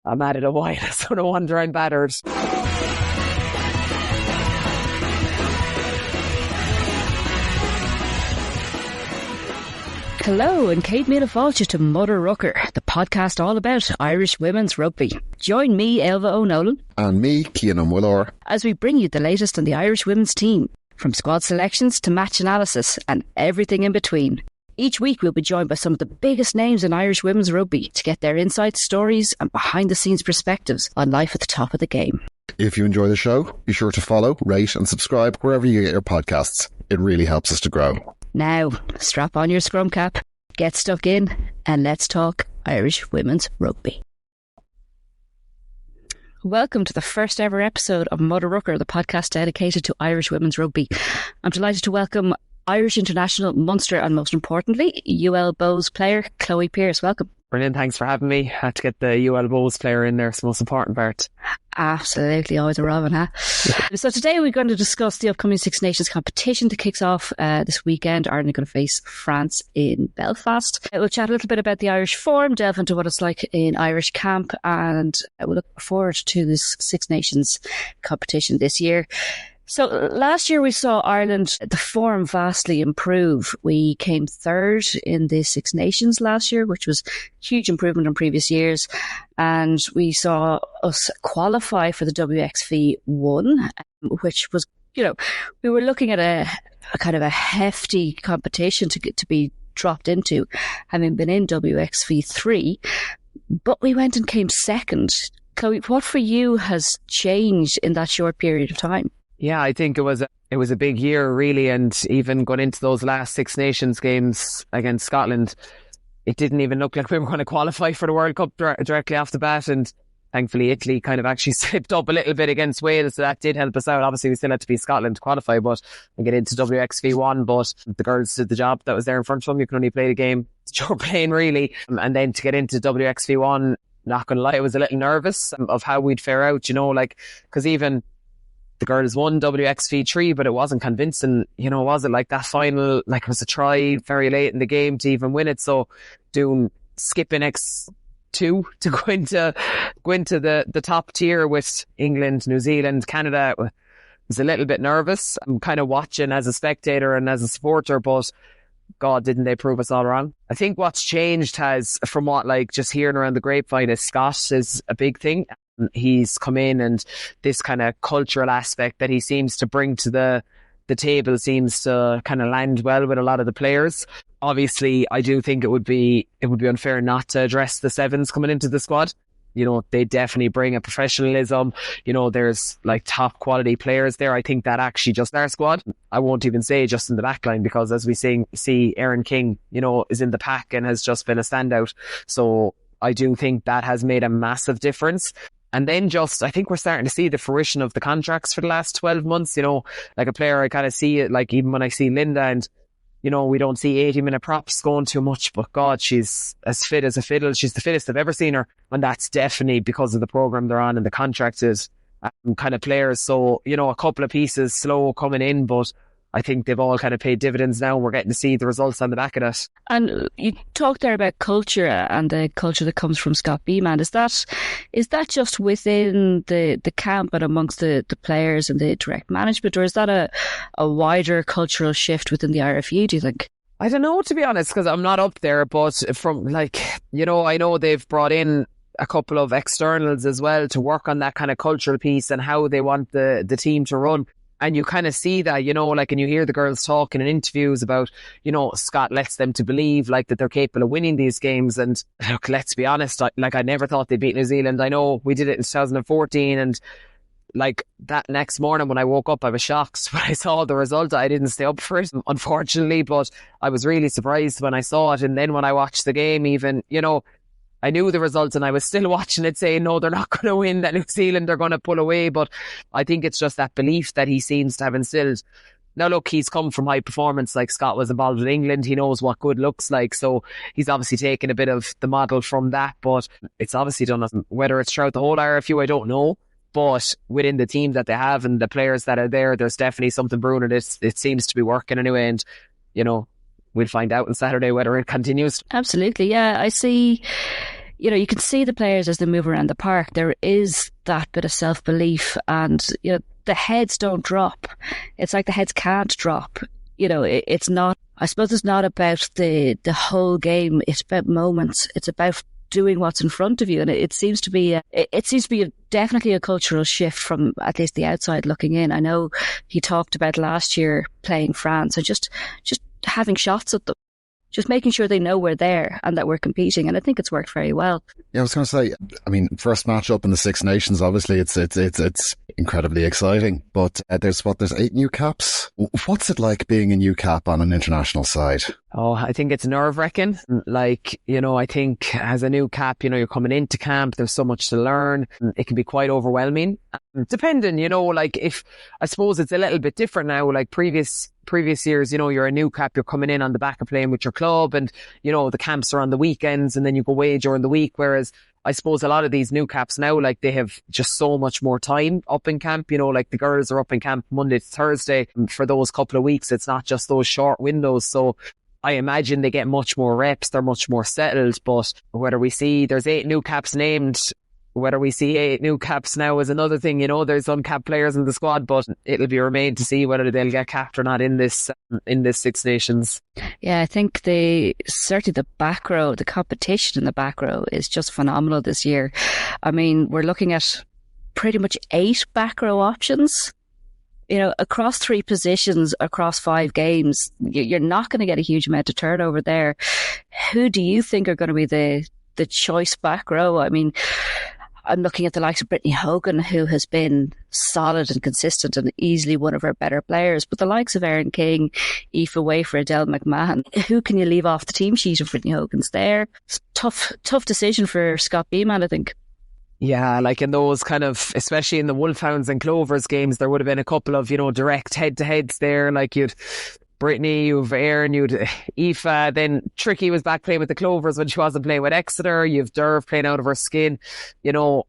I'm at it a while, so no wonder I'm battered. Hello and Kate Míle Fáilte to Mother Rucker, the podcast all about Irish women's rugby. Join me, Ailbhe O'Nolan. And me, Cian Willor. As we bring you the latest on the Irish women's team, from squad selections to match analysis and everything in between. Each week we'll be joined by some of the biggest names in Irish women's rugby to get their insights, stories and behind-the-scenes perspectives on life at the top of the game. If you enjoy the show, be sure to follow, rate and subscribe wherever you get your podcasts. It really helps us to grow. Now, strap on your scrum cap, get stuck in, and let's talk Irish women's rugby. Welcome to the first ever episode of Mother Rucker, the podcast dedicated to Irish women's rugby. I'm delighted to welcome Irish international, Munster, and most importantly, UL Bows player Chloe Pearse. Welcome. Brilliant, thanks for having me. Had to get the UL Bows player in there, it's the most important part. Absolutely, always a Robin, huh? So today we're going to discuss the upcoming Six Nations competition that kicks off this weekend. Ireland are going to face France in Belfast. We'll chat a little bit about the Irish form, delve into what it's like in Irish camp, and we'll look forward to this Six Nations competition this year. So last year we saw Ireland, the form vastly improve. We came third in the Six Nations last year, which was huge improvement on previous years. And we saw us qualify for the WXV1, which was, we were looking at a kind of a hefty competition to be dropped into, having been in WXV3. But we went and came second. Chloe, what for you has changed in that short period of time? Yeah, I think it was a big year, really, and even going into those last Six Nations games against Scotland, it didn't even look like we were going to qualify for the World Cup directly off the bat, and thankfully Italy kind of actually slipped up a little bit against Wales, so that did help us out. Obviously, we still had to beat Scotland to qualify, but and get into WXV1, but the girls did the job that was there in front of them. You can only play the game that you're playing, really, and then to get into WXV1, not going to lie, I was a little nervous of how we'd fare out, because even the girls won WXV3, but it wasn't convincing, was it? Like that final, like it was a try very late in the game to even win it. So skipping X2 to go into the top tier with England, New Zealand, Canada, was a little bit nervous. I'm kind of watching as a spectator and as a supporter, but God, didn't they prove us all wrong? I think what's changed has, from what just hearing around the grapevine, is Scott is a big thing. He's come in, and this kind of cultural aspect that he seems to bring to the table seems to kind of land well with a lot of the players. Obviously, I do think it would be unfair not to address the sevens coming into the squad. They definitely bring a professionalism. There's top quality players there. I think that actually just our squad, I won't even say just in the back line, because as we see Erin King, is in the pack and has just been a standout. So I do think that has made a massive difference. And then I think we're starting to see the fruition of the contracts for the last 12 months, like a player, I kind of see it, like even when I see Linda, and, we don't see 80-minute props going too much, but God, she's as fit as a fiddle. She's the fittest I've ever seen her. And that's definitely because of the program they're on and the contracted kind of players. So, a couple of pieces slow coming in, but I think they've all kind of paid dividends now. We're getting to see the results on the back of that. And you talked there about culture and the culture that comes from Scott Beeman. Is that just within the camp and amongst the players and the direct management, or is that a wider cultural shift within the RFU, do you think? I don't know, to be honest, because I'm not up there, but from I know they've brought in a couple of externals as well to work on that kind of cultural piece and how they want the team to run. And you kind of see that, and you hear the girls talking in interviews about, Scott lets them to believe that they're capable of winning these games. And look, let's be honest, I never thought they'd beat New Zealand. I know we did it in 2014, and that next morning when I woke up, I was shocked when I saw the result. I didn't stay up for it, unfortunately, but I was really surprised when I saw it. And then when I watched the game, even, I knew the results and I was still watching it saying, no, they're not going to win, that New Zealand are going to pull away. But I think it's just that belief that he seems to have instilled. Now, look, he's come from high performance. Like Scott was involved with England. He knows what good looks like. So he's obviously taken a bit of the model from that. But it's obviously done, whether it's throughout the whole RFU, I don't know. But within the team that they have and the players that are there, there's definitely something brewing, and it seems to be working anyway. And, we'll find out on Saturday whether it continues. Absolutely, yeah. I see you can see the players as they move around the park. There is that bit of self-belief, and, the heads don't drop. It's like the heads can't drop. It's not, I suppose it's not about the whole game. It's about moments. It's about doing what's in front of you. And it seems to be, definitely a cultural shift from at least the outside looking in. I know he talked about last year playing France and just having shots at them. Just making sure they know we're there and that we're competing. And I think it's worked very well. Yeah, I was going to say, first match up in the Six Nations, obviously it's incredibly exciting, but there's 8 new caps. What's it like being a new cap on an international side? Oh, I think it's nerve-wracking. I think as a new cap, you're coming into camp, there's so much to learn. It can be quite overwhelming. Depending, if, I suppose it's a little bit different now, like previous years, you're a new cap, you're coming in on the back of playing with your club, and, the camps are on the weekends and then you go away during the week. Whereas I suppose a lot of these new caps now, like, they have just so much more time up in camp, like the girls are up in camp Monday to Thursday for those couple of weeks. It's not just those short windows. So I imagine they get much more reps. They're much more settled. But whether we see there's 8 new caps named, whether we see 8 new caps now is another thing. There's uncapped players in the squad, but it'll be remain to see whether they'll get capped or not in this Six Nations. Yeah, I think certainly the back row, the competition in the back row is just phenomenal this year. We're looking at pretty much 8 back row options. Across 3 positions, across 5 games, you're not going to get a huge amount of turnover there. Who do you think are going to be the choice back row? I'm looking at the likes of Brittany Hogan, who has been solid and consistent and easily one of our better players. But the likes of Erin King, Aoife Wafer, Adele McMahon, who can you leave off the team sheet if Brittany Hogan's there? It's tough decision for Scott Beeman, I think. Yeah, like in those kind of, especially in the Wolfhounds and Clovers games, there would have been a couple of, direct head-to-heads there. Like you'd Brittany, you've Erin, you'd Aoife, then Tricky was back playing with the Clovers when she wasn't playing with Exeter. You've Derv playing out of her skin. A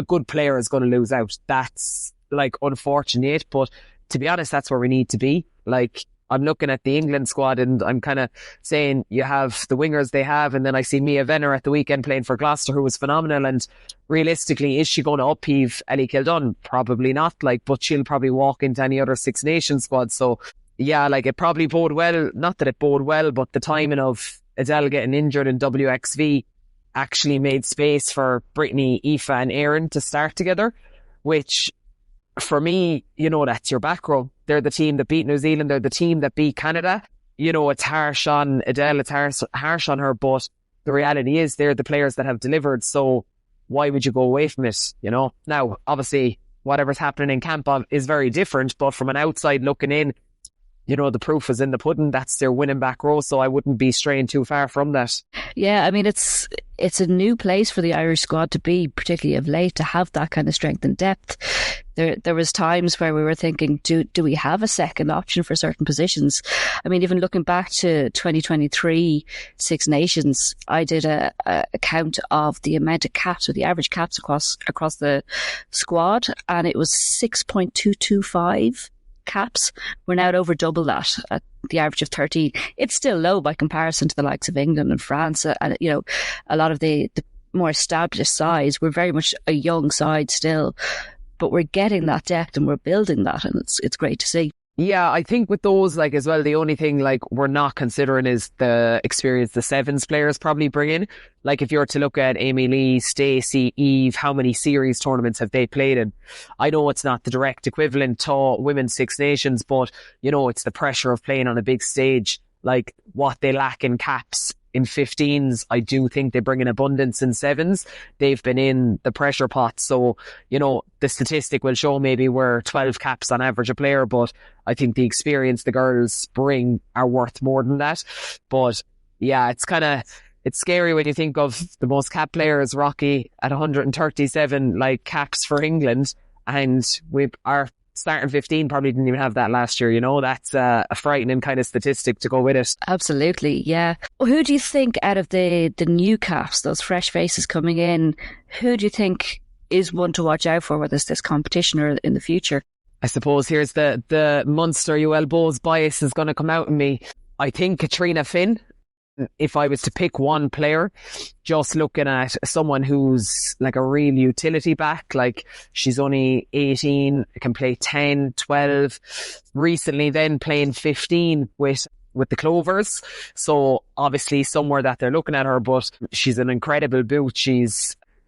good player is going to lose out. That's like unfortunate, but to be honest, that's where we need to be. Like, I'm looking at the England squad and I'm kind of saying you have the wingers they have, and then I see Mia Venner at the weekend playing for Gloucester, who was phenomenal. And realistically, is she going to upheave Ellie Kildun? Probably not, but she'll probably walk into any other Six Nations squad. So yeah, it probably bode well. Not that it bode well, but the timing of Adele getting injured in WXV actually made space for Brittany, Aoife and Erin to start together, which for me, that's your back row. They're the team that beat New Zealand. They're the team that beat Canada. It's harsh on Adele. It's harsh on her. But the reality is they're the players that have delivered. So why would you go away from it? Now, obviously, whatever's happening in camp is very different. But from an outside looking in, the proof is in the pudding. That's their winning back row. So I wouldn't be straying too far from that. Yeah, it's a new place for the Irish squad to be, particularly of late, to have that kind of strength and depth. There was times where we were thinking, do we have a second option for certain positions? Even looking back to 2023 Six Nations, I did a count of the amount of caps, or the average caps across the squad, and it was 6.225 caps. We're now at over double that at the average of 13. It's still low by comparison to the likes of England and France, and a lot of the more established sides. We're very much a young side still, but we're getting that depth and we're building that, and it's great to see. Yeah, I think with those, as well, the only thing, we're not considering is the experience the sevens players probably bring in. If you're to look at Amy Lee, Stacey, Eve, how many series tournaments have they played in? I know it's not the direct equivalent to Women's Six Nations, but, it's the pressure of playing on a big stage. What they lack in caps in 15s, I do think they bring in abundance in sevens. They've been in the pressure pot. So, the statistic will show maybe we're 12 caps on average a player, but I think the experience the girls bring are worth more than that. But yeah, it's scary when you think of the most cap players, Rocky, at 137, caps for England. And our starting 15 probably didn't even have that last year. That's a frightening kind of statistic to go with it. Absolutely, yeah. Who do you think out of the new caps, those fresh faces coming in, who do you think is one to watch out for, whether it's this competition or in the future? I suppose here's the Munster UL Bows bias is going to come out in me. I think Katrina Finn. If I was to pick one player, just looking at someone who's like a real utility back, like she's only 18, can play 10, 12, recently then playing 15 with the Clovers. So obviously somewhere that they're looking at her, but she's an incredible boot. She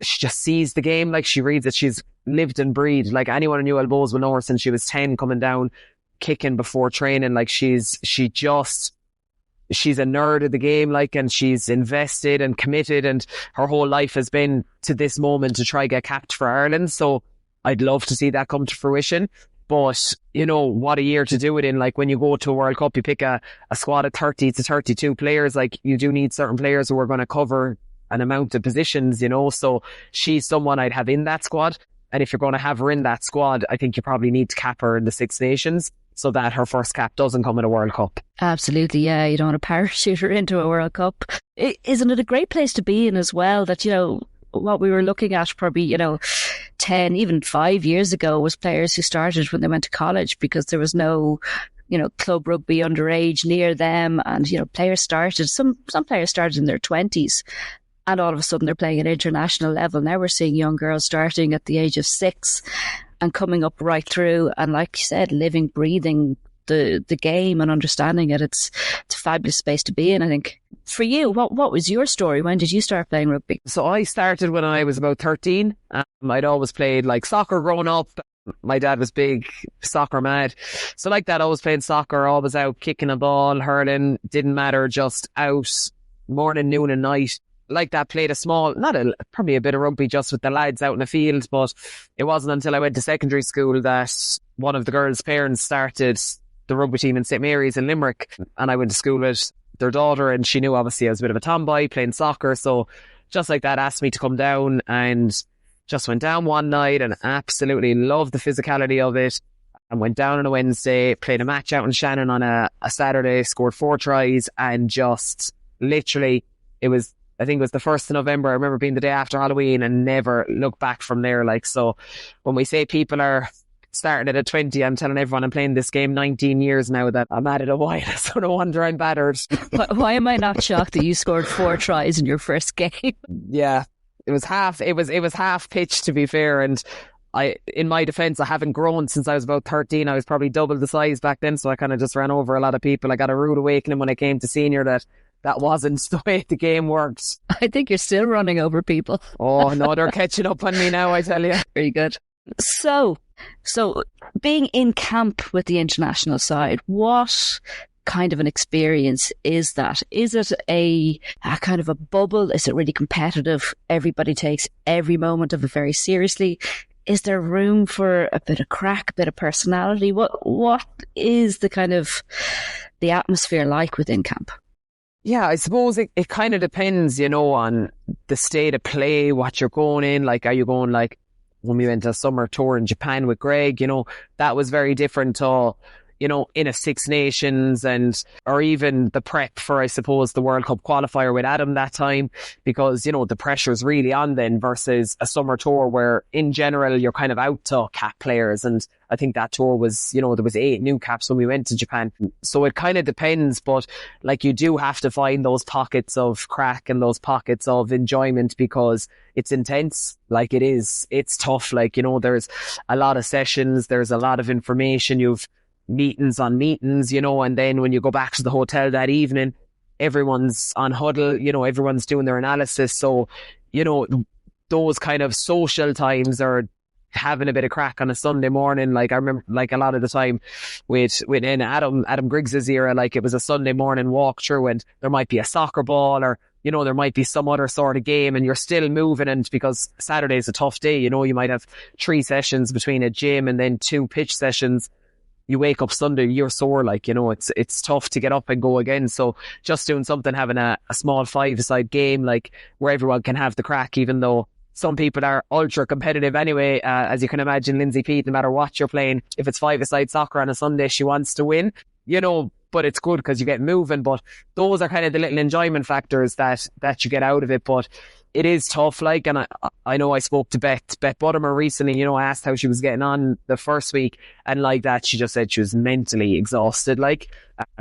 just sees the game, like she reads it. She's lived and breathed. Like anyone in New Elbows will know her since she was 10, coming down, kicking before training. Like she's a nerd of the game, like, and she's invested and committed, and her whole life has been to this moment to try get capped for Ireland. So I'd love to see that come to fruition. But, you know, what a year to do it in. Like when you go to a World Cup, you pick a squad of 30 to 32 players. Like you do need certain players who are going to cover an amount of positions, you know. So she's someone I'd have in that squad. And if you're going to have her in that squad, I think you probably need to cap her in the Six Nations so that her first cap doesn't come in a World Cup. Absolutely, yeah. You don't want to parachute her into a World Cup. Isn't it a great place to be in as well, that, you know, what we were looking at probably, you know, 10, even 5 years ago was players who started when they went to college because there was no, you know, club rugby underage near them. And, you know, players started, some players started in their 20s. And all of a sudden they're playing at international level. Now we're seeing young girls starting at the age of 6 and coming up right through. And like you said, living, breathing the game and understanding it. It's a fabulous space to be in, I think. For you, what was your story? When did you start playing rugby? So I started when I was about 13. I'd always played like soccer growing up. My dad was big soccer mad. So like that, always playing soccer, always out kicking a ball, hurling, didn't matter, just out morning, noon and night. Like that, played probably a bit of rugby just with the lads out in the field. But it wasn't until I went to secondary school that one of the girls' parents started the rugby team in St. Mary's in Limerick. And I went to school with their daughter, and she knew obviously I was a bit of a tomboy playing soccer. So just like that, asked me to come down, and just went down one night and absolutely loved the physicality of it. And went down on a Wednesday, played a match out in Shannon on a Saturday, scored 4 tries, and just literally, I think it was the 1st of November. I remember being the day after Halloween and never looked back from there. Like, so when we say people are starting it at 20, I'm telling everyone I'm playing this game 19 years now that I'm at it a while. So no wonder I'm battered. Why am I not shocked that you scored 4 tries in your first game? Yeah, it was half pitch, to be fair. And in my defence, I haven't grown since I was about 13. I was probably double the size back then. So I kind of just ran over a lot of people. I got a rude awakening when I came to senior that wasn't the way the game works. I think you're still running over people. Oh, no, they're catching up on me now, I tell you. Very good. So being in camp with the international side, what kind of an experience is that? Is it a kind of a bubble? Is it really competitive? Everybody takes every moment of it very seriously. Is there room for a bit of crack, a bit of personality? What is the kind of the atmosphere like within camp? Yeah, I suppose it kind of depends, you know, on the state of play, what you're going in. Like, are you going like when we went to a summer tour in Japan with Greg, you know, that was very different to, you know, in a Six Nations or even the prep for, I suppose, the World Cup qualifier with Adam that time, because, you know, the pressure's really on then versus a summer tour where in general you're kind of out to cap players. And I think that tour was, you know, there was 8 new caps when we went to Japan. So it kind of depends, but like you do have to find those pockets of crack and those pockets of enjoyment because it's intense. Like it's tough. Like, you know, there's a lot of sessions, there's a lot of information, you've meetings on meetings, you know, and then when you go back to the hotel that evening, everyone's on huddle, you know, everyone's doing their analysis. So, you know, those kind of social times are having a bit of crack on a Sunday morning. Like I remember, like a lot of the time within Adam Griggs's era, like it was a Sunday morning walk through and there might be a soccer ball or, you know, there might be some other sort of game and you're still moving. And because Saturday's a tough day, you know, you might have 3 sessions between a gym and then 2 pitch sessions. You wake up Sunday, you're sore, like, you know, it's tough to get up and go again. So just doing something, having a small 5-a-side game, like where everyone can have the crack, even though some people are ultra competitive anyway. As you can imagine, Lindsay Peat, no matter what you're playing, if it's 5-a-side soccer on a Sunday, she wants to win, you know, but it's good because you get moving. But those are kind of the little enjoyment factors that you get out of it. But it is tough, like, and I know I spoke to Beth Buttimer recently, you know, I asked how she was getting on the first week, and like that, she just said she was mentally exhausted, like,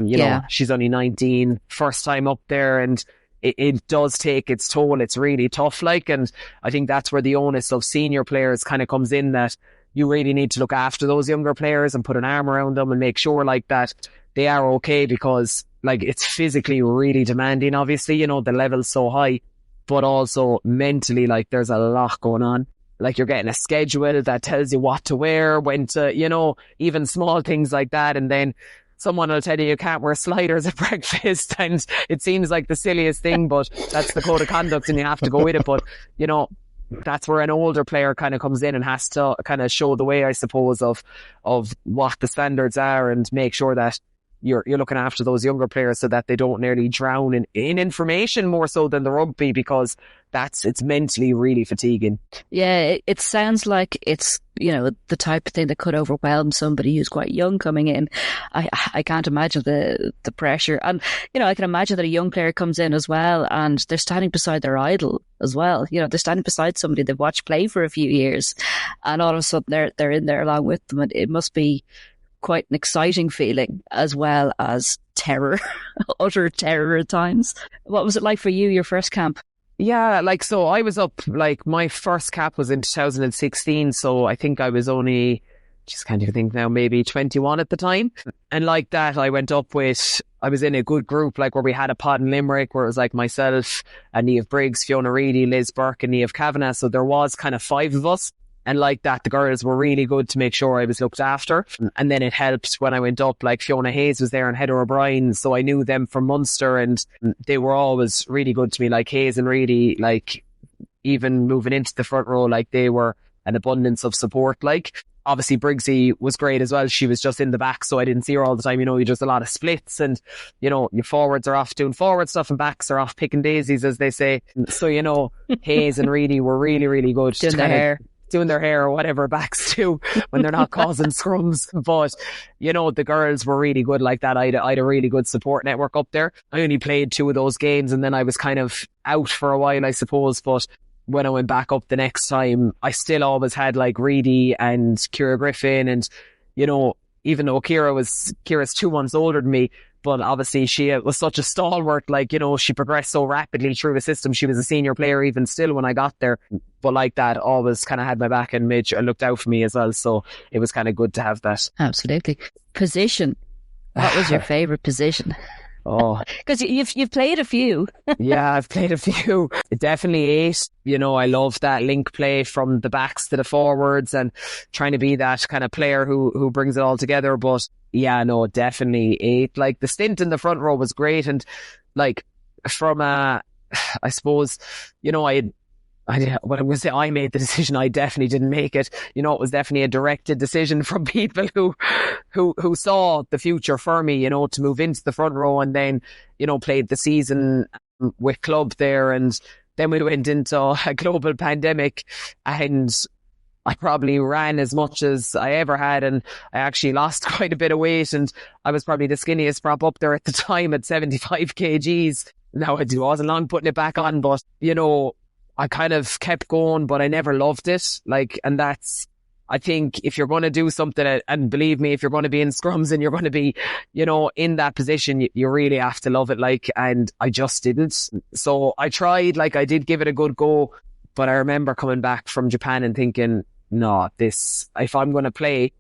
you know, she's only 19, first time up there, and it does take its toll. It's really tough, like, and I think that's where the onus of senior players kind of comes in, that you really need to look after those younger players and put an arm around them and make sure, like, that they are okay, because, like, it's physically really demanding, obviously, you know, the level's so high, but also mentally, like, there's a lot going on. Like, you're getting a schedule that tells you what to wear, when to, you know, even small things like that, and then someone will tell you can't wear sliders at breakfast, and it seems like the silliest thing, but that's the code of conduct and you have to go with it. But, you know, that's where an older player kind of comes in and has to kind of show the way, I suppose, of what the standards are, and make sure that you're looking after those younger players so that they don't nearly drown in information more so than the rugby, because it's mentally really fatiguing. Yeah, it sounds like it's, you know, the type of thing that could overwhelm somebody who's quite young coming in. I can't imagine the pressure. And, you know, I can imagine that a young player comes in as well and they're standing beside their idol as well. You know, they're standing beside somebody they've watched play for a few years, and all of a sudden they're in there along with them. And it must be quite an exciting feeling, as well as terror, utter terror at times. What was it like for you, your first camp? Yeah, like, so I was up, like, my first cap was in 2016, so I think I was only, just can't even think now, maybe 21 at the time. And like that, I went up with, I was in a good group, like, where we had a pod in Limerick, where it was like myself, and Niamh Briggs, Fiona Reedy, Liz Burke, and Niamh Kavanagh, so there was kind of 5 of us. And like that, the girls were really good to make sure I was looked after. And then it helped when I went up, like, Fiona Hayes was there and Heather O'Brien, so I knew them from Munster, and they were always really good to me. Like, Hayes and Reedy, like, even moving into the front row, like, they were an abundance of support. Like, obviously Briggsy was great as well. She was just in the back, so I didn't see her all the time. You know, you just a lot of splits, and, you know, your forwards are off doing forward stuff and backs are off picking daisies, as they say. So, you know, Hayes and Reedy were really, really good. Doing their hair or whatever backs do when they're not causing scrums. But, you know, the girls were really good like that. I had a really good support network up there. I only played 2 of those games, and then I was kind of out for a while, I suppose. But when I went back up the next time, I still always had, like, Reedy and Ciara Griffin, and, you know, even though Ciara's 2 months older than me, but obviously she was such a stalwart, like, you know, she progressed so rapidly through the system. She was a senior player even still when I got there. But like that, always kind of had my back and made sure, looked out for me as well. So it was kind of good to have that. Absolutely. Position. What was your favourite position? Oh, because you've played a few. Yeah, I've played a few. Definitely 8. You know, I love that link play from the backs to the forwards, and trying to be that kind of player who brings it all together. But yeah, no, definitely 8. Like, the stint in the front row was great, and, like, from I suppose, you know, what I'm going to say, I made the decision. I definitely didn't make it. You know, it was definitely a directed decision from people who saw the future for me, you know, to move into the front row, and then, you know, played the season with club there. And then we went into a global pandemic, and I probably ran as much as I ever had, and I actually lost quite a bit of weight, and I was probably the skinniest prop up there at the time at 75 kgs. Now, it wasn't long putting it back on, but, you know, I kind of kept going, but I never loved it. Like, and that's, I think, if you're going to do something, and believe me, if you're going to be in scrums and you're going to be, you know, in that position, you really have to love it. Like, and I just didn't. So I tried, like, I did give it a good go, but I remember coming back from Japan and thinking, no, if I'm going to play,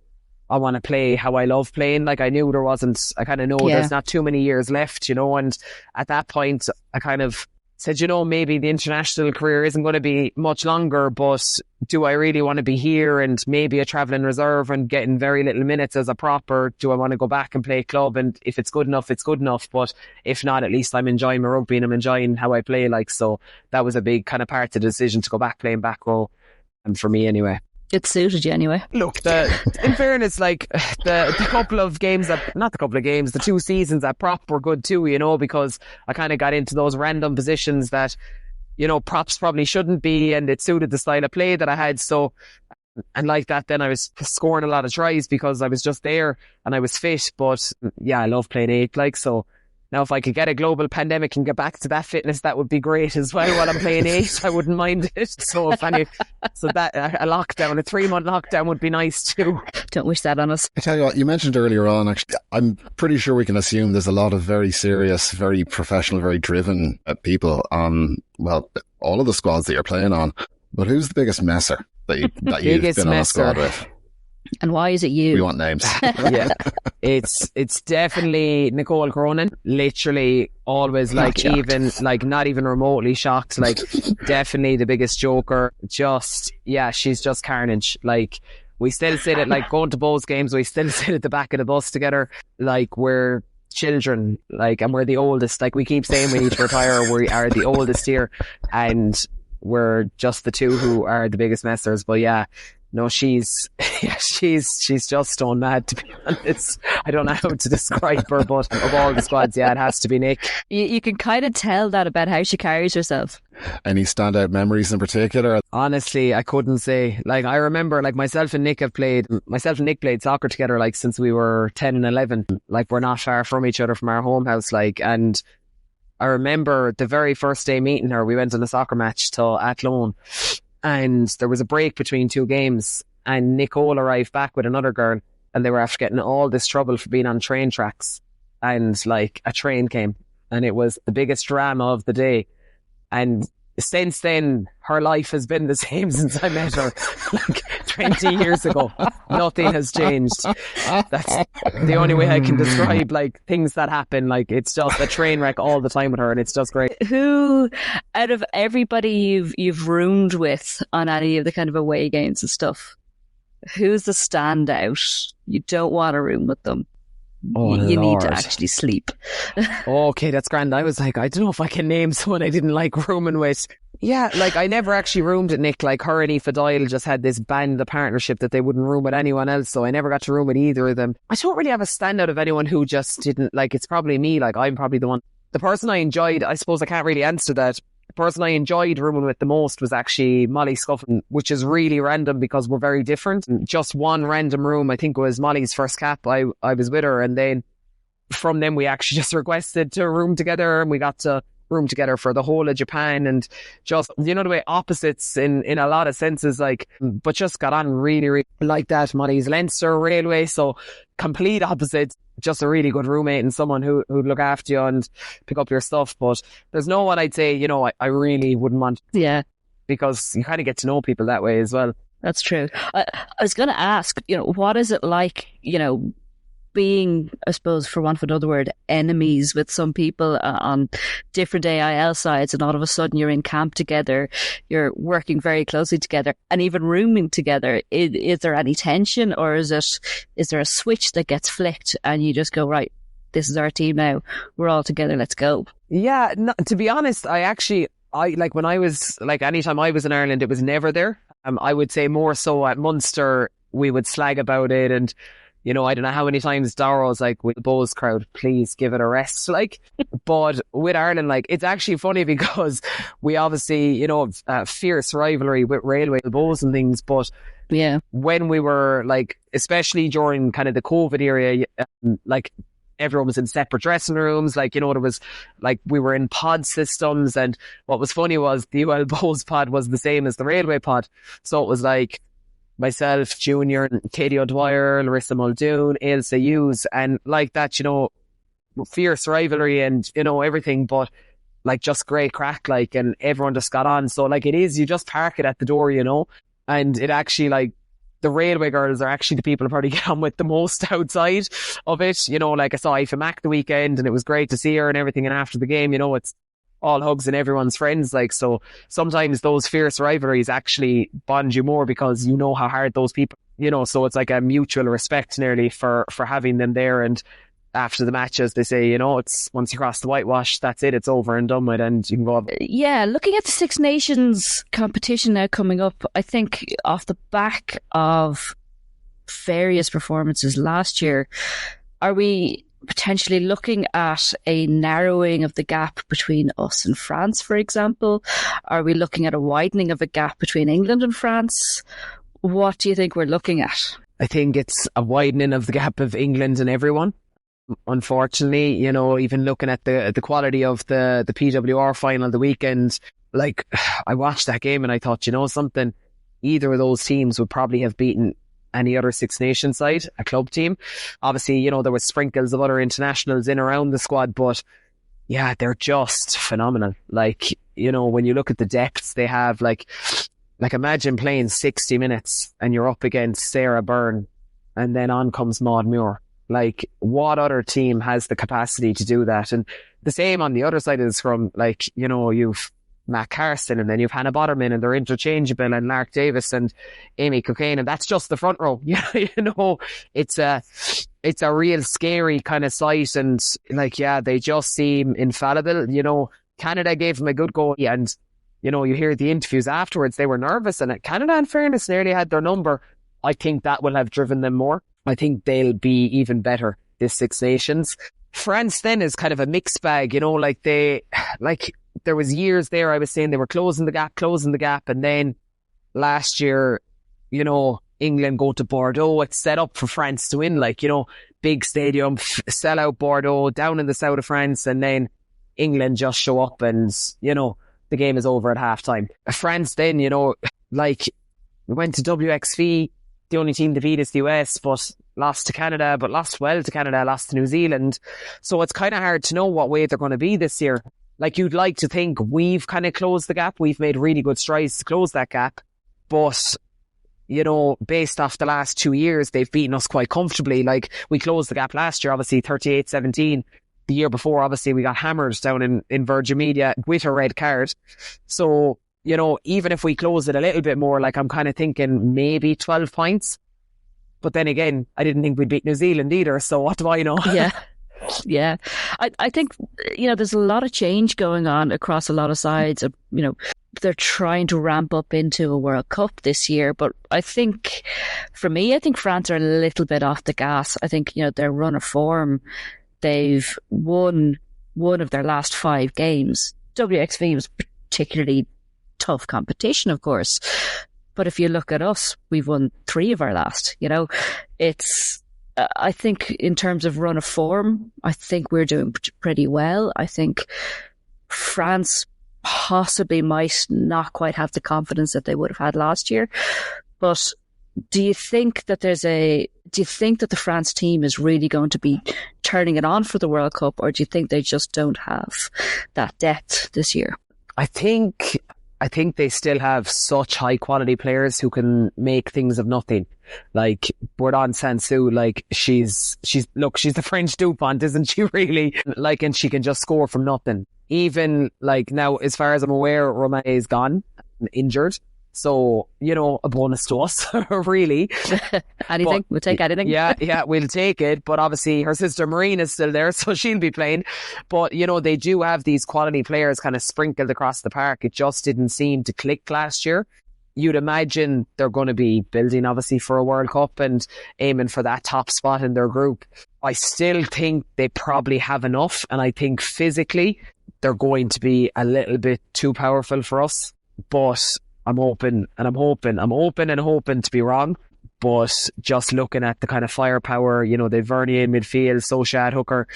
I want to play how I love playing. Like, I knew I kind of know there's not too many years left, you know, and at that point I kind of said, you know, maybe the international career isn't going to be much longer, but do I really want to be here and maybe a travelling reserve and getting very little minutes as a prop, or do I want to go back and play club? And if it's good enough, it's good enough. But if not, at least I'm enjoying my rugby and I'm enjoying how I play. Like, so that was a big kind of part of the decision to go back playing back row. And for me anyway. It suited you anyway. Look, in fairness, like, the couple of games the 2 seasons at prop were good too, you know, because I kind of got into those random positions that, you know, props probably shouldn't be, and it suited the style of play that I had. So, and like that, then I was scoring a lot of tries because I was just there and I was fit. But yeah, I love playing 8, like, so Now, if I could get a global pandemic and get back to that fitness, that would be great as well. While I'm playing 8, I wouldn't mind it. So that a lockdown, a 3-month lockdown would be nice too. Don't wish that on us. I tell you what, you mentioned earlier on, actually, I'm pretty sure we can assume there's a lot of very serious, very professional, very driven people on, well, all of the squads that you're playing on. But who's the biggest messer that you've been on a squad with? And why is it you? We want names. Yeah, it's definitely Nicole Cronin. Literally, always like even like not even remotely shocked. Like definitely the biggest joker. Just she's just carnage. Like we still sit at like going to Bows games. We still sit at the back of the bus together. Like we're children. Like and we're the oldest. Like we keep saying we need to retire. We are the oldest here, and we're just the two who are the biggest messers. But yeah. No, she's just stone mad, to be honest. I don't know how to describe her, but of all the squads, it has to be Nick. You can kind of tell that about how she carries herself. Any standout memories in particular? Honestly, I couldn't say. Like, I remember, like, myself and Nick played soccer together, like, since we were 10 and 11. Like, we're not far from each other from our home house, like, and I remember the very first day meeting her, we went on a soccer match to Athlone. And there was a break between 2 games and Nicole arrived back with another girl and they were after getting all this trouble for being on train tracks. And like a train came and it was the biggest drama of the day. And since then, her life has been the same since I met her, like 20 years ago. Nothing has changed. That's the only way I can describe like things that happen. Like it's just a train wreck all the time with her, and it's just great. Who, out of everybody you've roomed with on any of the kind of away games and stuff, who's the standout? You don't want to room with them. Oh, you Lord. Need to actually sleep. Okay, that's grand. I was like, I don't know if I can name someone I didn't like rooming with. Yeah, like I never actually roomed with Nick. Like her and Aoife Doyle just had this band of partnership that they wouldn't room with anyone else. So I never got to room with either of them. I don't really have a standout of anyone who just didn't, like, it's probably me. Like I'm probably the one. The person I enjoyed, I suppose I can't really answer that. The person I enjoyed rooming with the most was actually Molly Scuffin, which is really random because we're very different. Just one random room, I think it was Molly's first cap. I was with her, and then from them we actually just requested to room together, and we got to room together for the whole of Japan, and just, you know, the way opposites in a lot of senses, like, but just got on really, really like that. Molly's Leinster Railway, so complete opposites. Just a really good roommate and someone who'd look after you and pick up your stuff. But there's no one I'd say, you know, I really wouldn't want. Yeah. Because you kind of get to know people that way as well. That's true. I was going to ask, you know, what is it like, you know, being, I suppose, for want of another word, enemies with some people on different AIL sides, and all of a sudden you're in camp together, you're working very closely together, and even rooming together. Is there any tension, or is there a switch that gets flicked and you just go, right, this is our team now, we're all together, let's go? Yeah, no, to be honest, I like when I was, like, anytime I was in Ireland, it was never there. I would say more so at Munster, we would slag about it, and you know, I don't know how many times Dara was like, with the Bows crowd, please give it a rest. Like, but with Ireland, like, it's actually funny because we obviously, you know, fierce rivalry with Railway, the Bows and things. But yeah, when we were like, especially during kind of the COVID era, like everyone was in separate dressing rooms. Like, you know, there was like, we were in pod systems. And what was funny was the UL Bows pod was the same as the Railway pod. So it was like, myself, Junior, Katie O'Dwyer, Larissa Muldoon, Ailsa Hughes, and like that, you know, fierce rivalry and, you know, everything, but like just great crack, like, and everyone just got on. So like it is, you just park it at the door, you know, and it actually, like, the Railway girls are actually the people I probably get on with the most outside of it. You know, like I saw Aoife Mack the weekend and it was great to see her and everything, and after the game, you know, it's all hugs and everyone's friends. Like, so sometimes those fierce rivalries actually bond you more because you know how hard those people, you know, so it's like a mutual respect nearly for having them there. And after the matches, they say, you know, it's once you cross the whitewash, that's it, it's over and done with, and you can go up. Yeah, looking at the Six Nations competition now coming up, I think off the back of various performances last year, are we potentially looking at a narrowing of the gap between us and France, for example? Are we looking at a widening of a gap between England and France? What do you think we're looking at? I think it's a widening of the gap of England and everyone. Unfortunately, even looking at the quality of the PWR final the weekend, like I watched that game and I thought, something, either of those teams would probably have beaten any other Six Nations side, a club team. Obviously, there was sprinkles of other internationals in around the squad, but yeah, they're just phenomenal. Like, when you look at the depths they have, like imagine playing 60 minutes and you're up against Sarah Byrne and then on comes Maud Muir. Like, what other team has the capacity to do that? And the same on the other side of the scrum, like, you've Matt Carson and then you've Hannah Botterman and they're interchangeable, and Lark Davis and Amy Cockane, and that's just the front row. It's a real scary kind of sight, and like, yeah, they just seem infallible. Canada gave them a good go, and you hear the interviews afterwards, they were nervous, and Canada, in fairness, nearly had their number. I think that will have driven them more. I think they'll be even better this Six Nations. France then is kind of a mixed bag, there was years there I was saying they were closing the gap, and then last year, England go to Bordeaux, it's set up for France to win, big stadium, sell out Bordeaux, down in the south of France, and then England just show up and, the game is over at halftime. France then, we went to WXV, the only team to beat is the US, but lost to Canada, lost to New Zealand. So it's kind of hard to know what way they're going to be this year. Like, you'd like to think we've kind of closed the gap. We've made really good strides to close that gap. But, based off the last 2 years, they've beaten us quite comfortably. Like, we closed the gap last year, obviously 38-17. The year before, obviously, we got hammered down in Virgin Media with a red card. So, even if we close it a little bit more, like, I'm kind of thinking maybe 12 points. But then again, I didn't think we'd beat New Zealand either. So what do I know? Yeah. Yeah. I think, there's a lot of change going on across a lot of sides. They're trying to ramp up into a World Cup this year. But I think, for me, France are a little bit off the gas. I think, their run of form, they've won one of their last 5 games. WXV was particularly tough competition, of course. But if you look at us, we've won 3 of our last, I think in terms of run of form, I think we're doing pretty well. I think France possibly might not quite have the confidence that they would have had last year. But do you think that the France team is really going to be turning it on for the World Cup, or do you think they just don't have that depth this year? I think they still have such high quality players who can make things of nothing. Like Bourdon Sansu, like she's the French Dupont, isn't she really? Like, and she can just score from nothing. Even like now, as far as I'm aware, Romain is gone, injured. So, a bonus to us, really. Anything? We'll take anything. Yeah, we'll take it. But obviously her sister Maureen is still there, so she'll be playing. But, they do have these quality players kind of sprinkled across the park. It just didn't seem to click last year. You'd imagine they're going to be building, obviously, for a World Cup and aiming for that top spot in their group. I still think they probably have enough. And I think physically they're going to be a little bit too powerful for us. But I'm hoping to be wrong. But just looking at the kind of firepower, they've Vernier in midfield, Sochad, Hooker,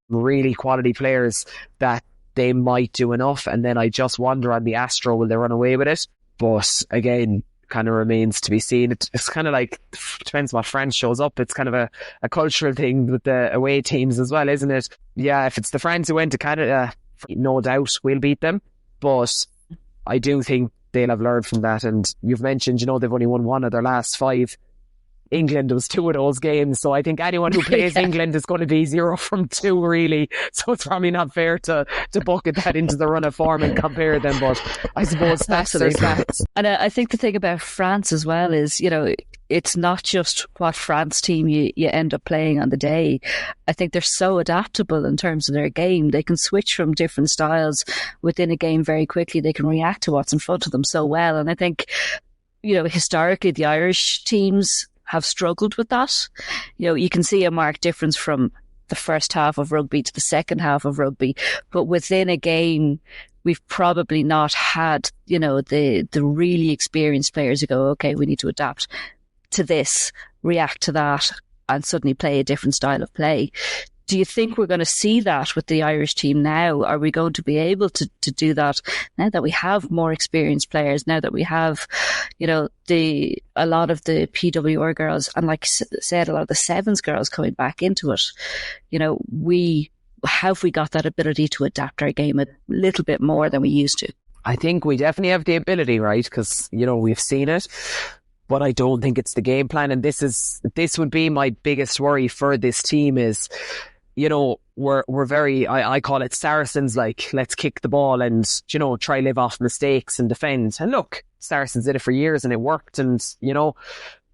really quality players, that they might do enough. And then I just wonder on the Astro, will they run away with it? But again, kind of remains to be seen. It's kind of like, depends what France shows up. It's kind of a cultural thing with the away teams as well, isn't it? Yeah, if it's the France who went to Canada, no doubt we'll beat them. But I do think they'll have learned from that. And you've mentioned, they've only won 1 of their last 5. England was 2 of those games. So I think anyone who plays England is going to be 0 from 2, really. So it's probably not fair to bucket that into the run of form and compare them. But I suppose that's their stats. And I think the thing about France as well is, it's not just what France team you end up playing on the day. I think they're so adaptable in terms of their game. They can switch from different styles within a game very quickly. They can react to what's in front of them so well. And I think, historically, the Irish teams have struggled with that. You can see a marked difference from the first half of rugby to the second half of rugby, but within a game, we've probably not had, the really experienced players who go, okay, we need to adapt to this, react to that, and suddenly play a different style of play. Do you think we're going to see that with the Irish team now? Are we going to be able to do that now that we have more experienced players, now that we have, a lot of the PWR girls, and like I said, a lot of the Sevens girls coming back into it? Have we got that ability to adapt our game a little bit more than we used to? I think we definitely have the ability, right? Because, we've seen it. But I don't think it's the game plan. And this would be my biggest worry for this team is, we're very, I call it Saracens, like, let's kick the ball and, try live off mistakes and defend. And look, Saracens did it for years and it worked, and,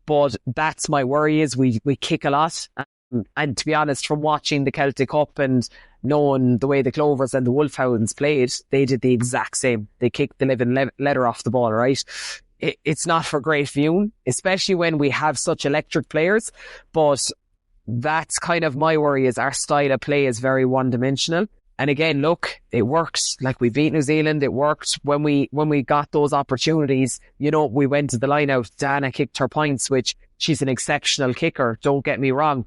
but that's my worry is we kick a lot. And to be honest, from watching the Celtic Cup and knowing the way the Clovers and the Wolfhounds played, they did the exact same. They kicked the living leather off the ball, right? It's not for great viewing, especially when we have such electric players. But that's kind of my worry is our style of play is very one-dimensional. And again, look, it works. Like, we beat New Zealand. It worked when we got those opportunities. We went to the line out. Dana kicked her points, which she's an exceptional kicker. Don't get me wrong.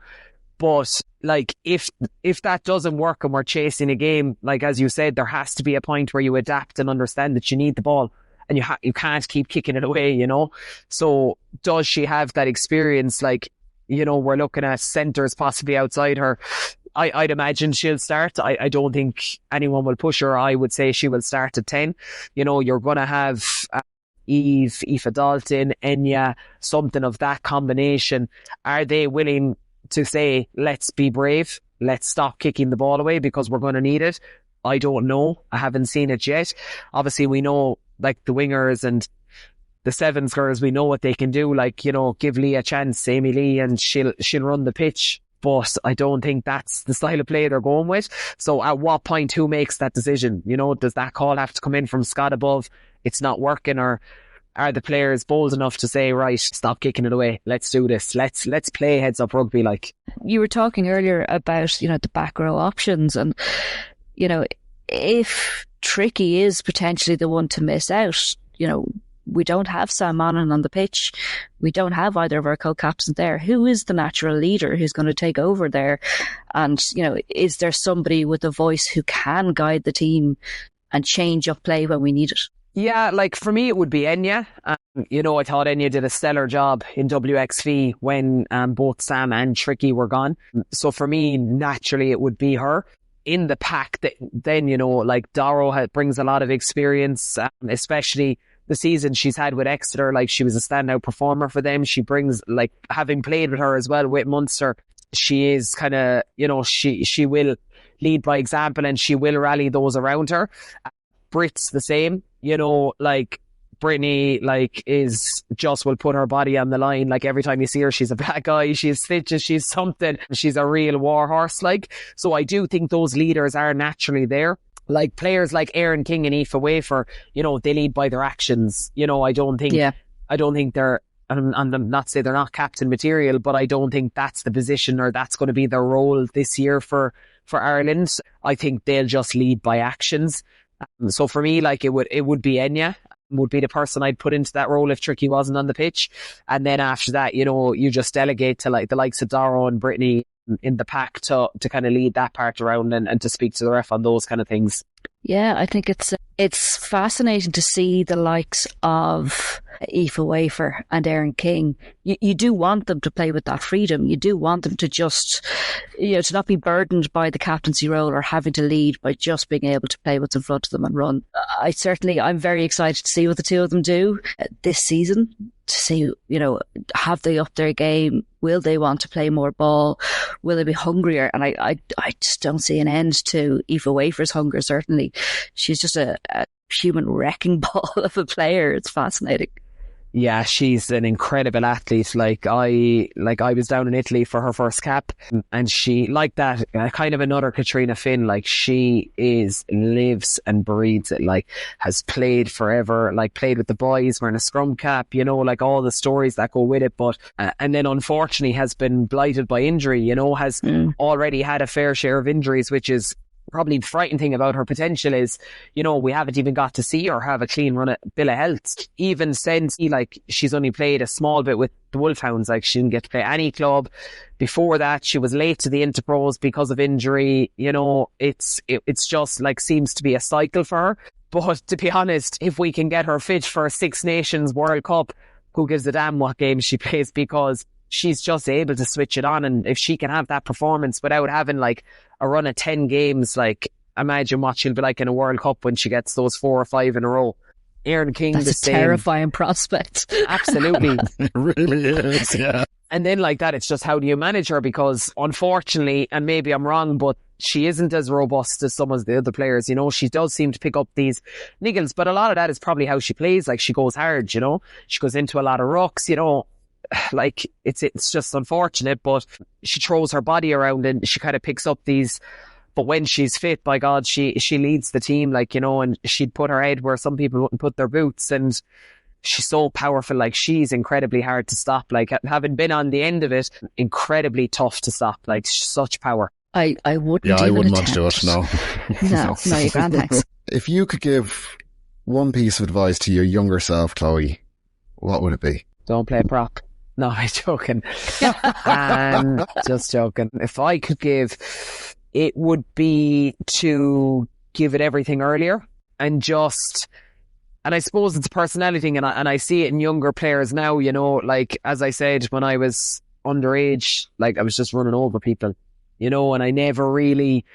But like, if that doesn't work and we're chasing a game, like, as you said, there has to be a point where you adapt and understand that you need the ball. And you can't keep kicking it away, So does she have that experience? Like, we're looking at centres possibly outside her. I'd imagine she'll start. I don't think anyone will push her. I would say she will start at 10. You're going to have Eve, Aoife Dalton, Enya, something of that combination. Are they willing to say, let's be brave, let's stop kicking the ball away because we're going to need it? I don't know. I haven't seen it yet. Obviously, we know, like, the wingers and the Sevens girls, we know what they can do. Like, give Lee a chance, Amy Lee, and she'll run the pitch. But I don't think that's the style of play they're going with. So at what point, who makes that decision? Does that call have to come in from Scott above? It's not working, or are the players bold enough to say, right, stop kicking it away. Let's do this. Let's play heads up rugby. Like, you were talking earlier about, the back row options, and, if Tricky is potentially the one to miss out, we don't have Sam Monaghan on the pitch. We don't have either of our co-captains there. Who is the natural leader who's going to take over there? And, is there somebody with a voice who can guide the team and change up play when we need it? Yeah, like, for me, it would be Enya. I thought Enya did a stellar job in WXV when both Sam and Tricky were gone. So for me, naturally, it would be her. In the pack, then, like, Darrow brings a lot of experience, especially the season she's had with Exeter. Like, she was a standout performer for them. She brings, like, having played with her as well with Munster, she is kind of, she will lead by example and she will rally those around her. Brit's the same, like, Brittany, like, will put her body on the line. Like, every time you see her, she's a black eye, she's stitches, she's something. She's a real war horse, like. So I do think those leaders are naturally there. Like, players like Erin King and Aoife Wafer, they lead by their actions. I don't think they're, I'm not say they're not captain material, but I don't think that's the position or that's going to be their role this year for Ireland. I think they'll just lead by actions. So for me, like, it would be Enya would be the person I'd put into that role if Tricky wasn't on the pitch. And then after that, you just delegate to, like, the likes of Darrow and Brittany in the pack to kind of lead that part around and to speak to the ref on those kind of things. Yeah, I think it's fascinating to see the likes of Aoife Wafer and Erin King. You do want them to play with that freedom. You do want them to just, to not be burdened by the captaincy role or having to lead, by just being able to play what's in front of them and run. I'm very excited to see what the two of them do this season, to see, have they upped their game? Will they want to play more ball? Will they be hungrier? And I just don't see an end to Aoife Wafer's hunger, certainly. She's just a human wrecking ball of a player. It's fascinating. Yeah, she's an incredible athlete. I was down in Italy for her first cap, and she, like that, kind of another Katrina Finn. Like, she lives and breathes it. Like, has played forever. Like, played with the boys, wearing a scrum cap. Like, all the stories that go with it. But and then unfortunately has been blighted by injury. Has already had a fair share of injuries, which is probably frightening thing about her potential is, we haven't even got to see her have a clean bill of health. Even since, she's only played a small bit with the Wolfhounds, she didn't get to play any club. Before that, she was late to the Interpros because of injury. It's just seems to be a cycle for her. But to be honest, if we can get her fit for a Six Nations World Cup, who gives a damn what game she plays, because she's just able to switch it on. And if she can have that performance without having a run of 10 games, imagine what she'll be like in a World Cup when she gets those 4 or 5 in a row. Aaron King, that's the a terrifying prospect. Absolutely. It really is, yeah. And then it's just how do you manage her? Because unfortunately, and maybe I'm wrong, but she isn't as robust as some of the other players. She does seem to pick up these niggles, but a lot of that is probably how she plays. She goes hard, she goes into a lot of rucks, it's just unfortunate, but she throws her body around and she kind of picks up these. But when she's fit, by God, she leads the team, and she'd put her head where some people wouldn't put their boots, and she's so powerful. She's incredibly hard to stop. Having been on the end of it, incredibly tough to stop. Such power. I wouldn't. Yeah, I wouldn't want to do it. No, no, you can't. Thanks. If you could give one piece of advice to your younger self, Chloe, what would it be? Don't play prop. No, I'm joking. Just joking. If I could give, it would be to give it everything earlier and I suppose it's a personality thing, and I see it in younger players now, as I said, when I was underage, I was just running over people, and I never really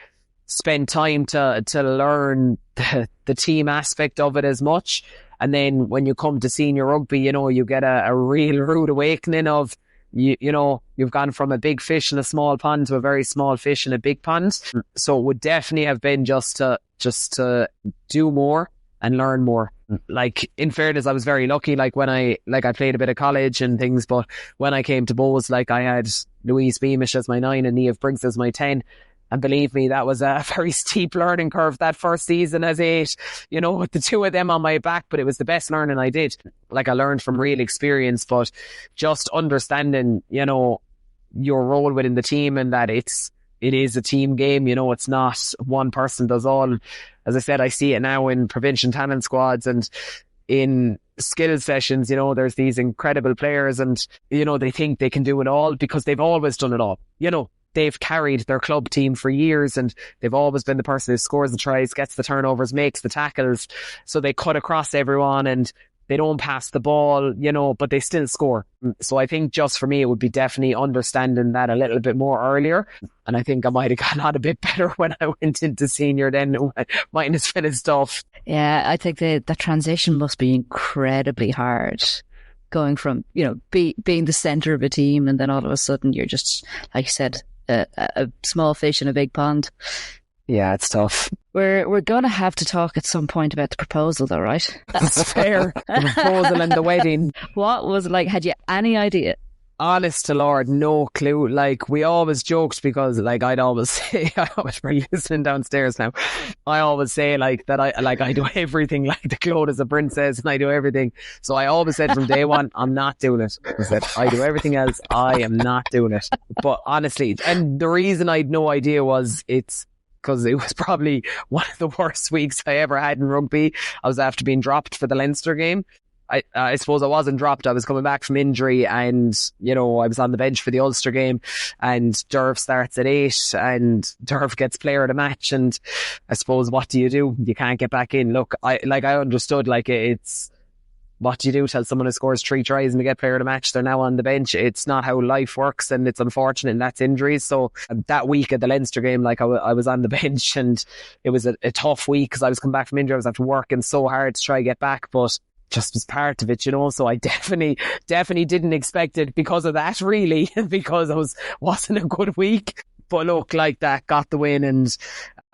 spent time to learn the team aspect of it as much. And then when you come to senior rugby, you get a real rude awakening of, you've gone from a big fish in a small pond to a very small fish in a big pond. So it would definitely have been just to do more and learn more. In fairness, I was very lucky, when I played a bit of college and things, but when I came to Bowes, I had Louise Beamish as my 9 and Niamh Briggs as my 10. And believe me, that was a very steep learning curve that first season as 8, with the 2 of them on my back, but it was the best learning I did. I learned from real experience, but just understanding, your role within the team, and that it is a team game, it's not one person does all. As I said, I see it now in provincial talent squads and in skill sessions, there's these incredible players and, they think they can do it all because they've always done it all, They've carried their club team for years and they've always been the person who scores the tries, gets the turnovers, makes the tackles. So they cut across everyone and they don't pass the ball, but they still score. So I think just for me, it would be definitely understanding that a little bit more earlier. And I think I might have gotten on a bit better when I went into senior then. Mine has finished off. Yeah, I think the transition must be incredibly hard. Going from, being the centre of a team and then all of a sudden you're just, like you said, a small fish in a big pond. Yeah, it's tough. We're going to have to talk at some point about the proposal though, right? That's fair. The proposal and the wedding. What was it like? Had you any idea? Honest to Lord, no clue. We always joked because I'd always say, we're listening downstairs now. I always say that I do everything the clothes as a princess and I do everything. So I always said from day one, I'm not doing it. I said, I do everything else. I am not doing it. But honestly, and the reason I had no idea was because it was probably one of the worst weeks I ever had in rugby. I was after being dropped for the Leinster game. I suppose I wasn't dropped. I was coming back from injury and, I was on the bench for the Ulster game and Derv starts at 8 and Derv gets player of the match. And I suppose, what do? You can't get back in. Look, I understood, it's, what do you do? Tell someone who scores 3 tries and they get player of the match, they're now on the bench. It's not how life works and it's unfortunate and that's injuries. So that week at the Leinster game, I was on the bench and it was a tough week because I was coming back from injury. I was after working so hard to try to get back, but just was part of it, so I definitely didn't expect it because of that, really, because it wasn't a good week. But look, that got the win and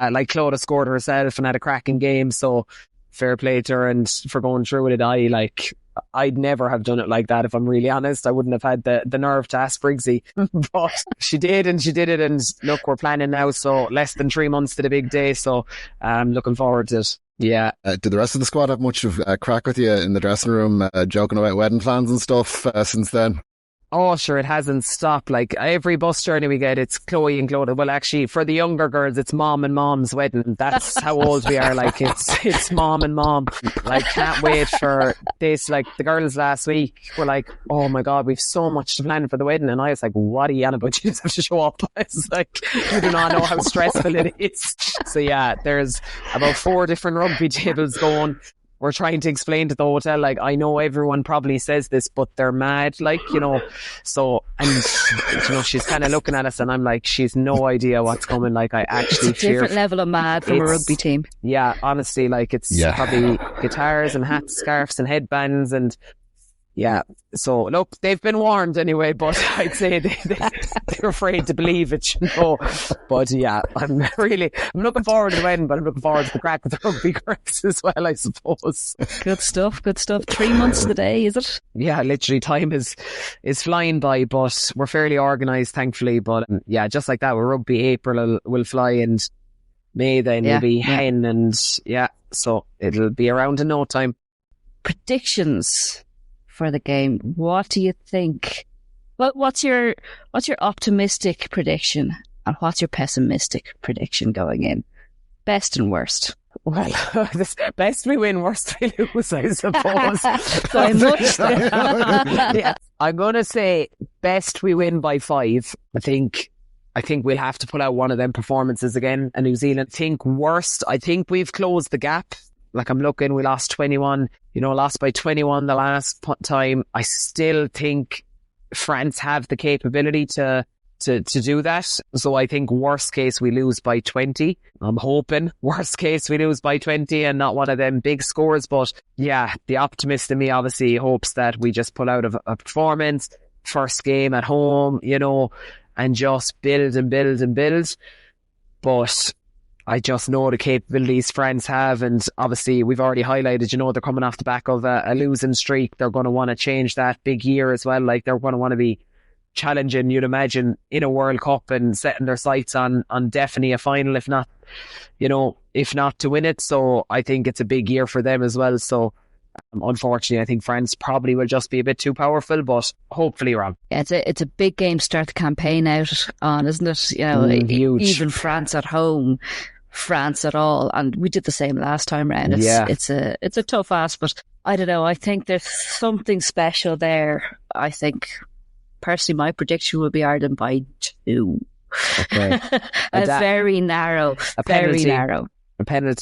Clodagh scored herself and had a cracking game, so fair play to her and for going through with it. I'd never have done it like that, if I'm really honest. I wouldn't have had the nerve to ask Briggsy, but she did it, and look, we're planning now, so less than 3 months to the big day, so I'm looking forward to it. Yeah. Did the rest of the squad have much of a crack with you in the dressing room, joking about wedding plans and stuff since then? Oh, sure, it hasn't stopped. Like, every bus journey we get, it's Chloe and Clodagh. Well, actually, for the younger girls, it's mom and mom's wedding. That's how old we are. Like, it's mom and mom. Like, can't wait for this. Like, the girls last week were like, oh my God, we've so much to plan for the wedding. And I was like, what are you on about? You just have to show up. It's like, you do not know how stressful it is. So yeah, there's about 4 different rugby tables going. We're trying to explain to the hotel, like, I know everyone probably says this, but they're mad, like, you know. So, and, you know, she's kind of looking at us and I'm like, she's no idea what's coming. Like, I actually it's a different level of mad from a rugby team. Yeah, honestly, like, it's probably guitars and hats, scarves and headbands and, yeah. So, look, they've been warned anyway, but I'd say they're afraid to believe it, you know. But yeah, I'm looking forward to the wedding, but I'm looking forward to the crack with the rugby girls as well, I suppose. Good stuff. 3 months to the day, is it? Yeah, literally time is flying by, but we're fairly organised, thankfully. But yeah, just like that, with rugby, April will fly and May then will be hen, and yeah, so it'll be around in no time. Predictions for the game. What do you think? What's your optimistic prediction and what's your pessimistic prediction going in? Best and worst. Well, best we win, worst we lose, I suppose. So much. Yeah, I'm gonna say best we win by 5. I think we'll have to pull out one of them performances again. And New Zealand. Think worst. I think we've closed the gap. Like, I'm looking, we lost 21, lost by 21 the last time. I still think France have the capability to do that. So I think worst case we lose by 20. I'm hoping worst case we lose by 20 and not one of them big scores. But yeah, the optimist in me obviously hopes that we just pull out of a performance, first game at home, and just build and build and build. But I just know the capabilities France have, and obviously we've already highlighted, they're coming off the back of a losing streak. They're going to want to change that big year as well. Like, they're going to want to be challenging, you'd imagine, in a World Cup and setting their sights on definitely a final, if not to win it. So I think it's a big year for them as well. So unfortunately, I think France probably will just be a bit too powerful, but hopefully wrong. Yeah, it's a big game to start the campaign out on, isn't it? Huge. Even France at home, France at all, and we did the same last time round. It's a tough ask, but I don't know. I think there's something special there. I think personally, my prediction would be Ireland by 2. Okay, very narrow. A penalty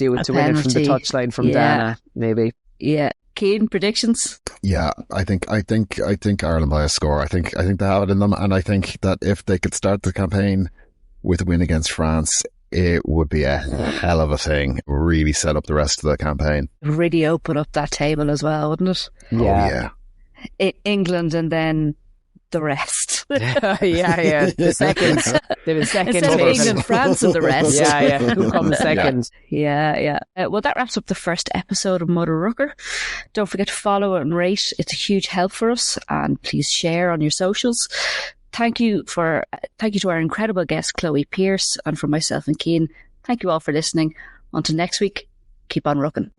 to win it from the touchline from Dana, maybe. Yeah, Cian, predictions? Yeah, I think Ireland by a score. I think they have it in them, and I think that if they could start the campaign with a win against France, it would be a hell of a thing. Really set up the rest of the campaign. Really open up that table as well, wouldn't it? Yeah. England and then the rest. yeah. The second. Instead of England, France and the rest. Yeah. Who comes second? Yeah. Well, that wraps up the first episode of Mother Rucker. Don't forget to follow and rate. It's a huge help for us, and please share on your socials. Thank you to our incredible guest, Chloe Pearse, and for myself and Cian. Thank you all for listening. Until next week, keep on rucking.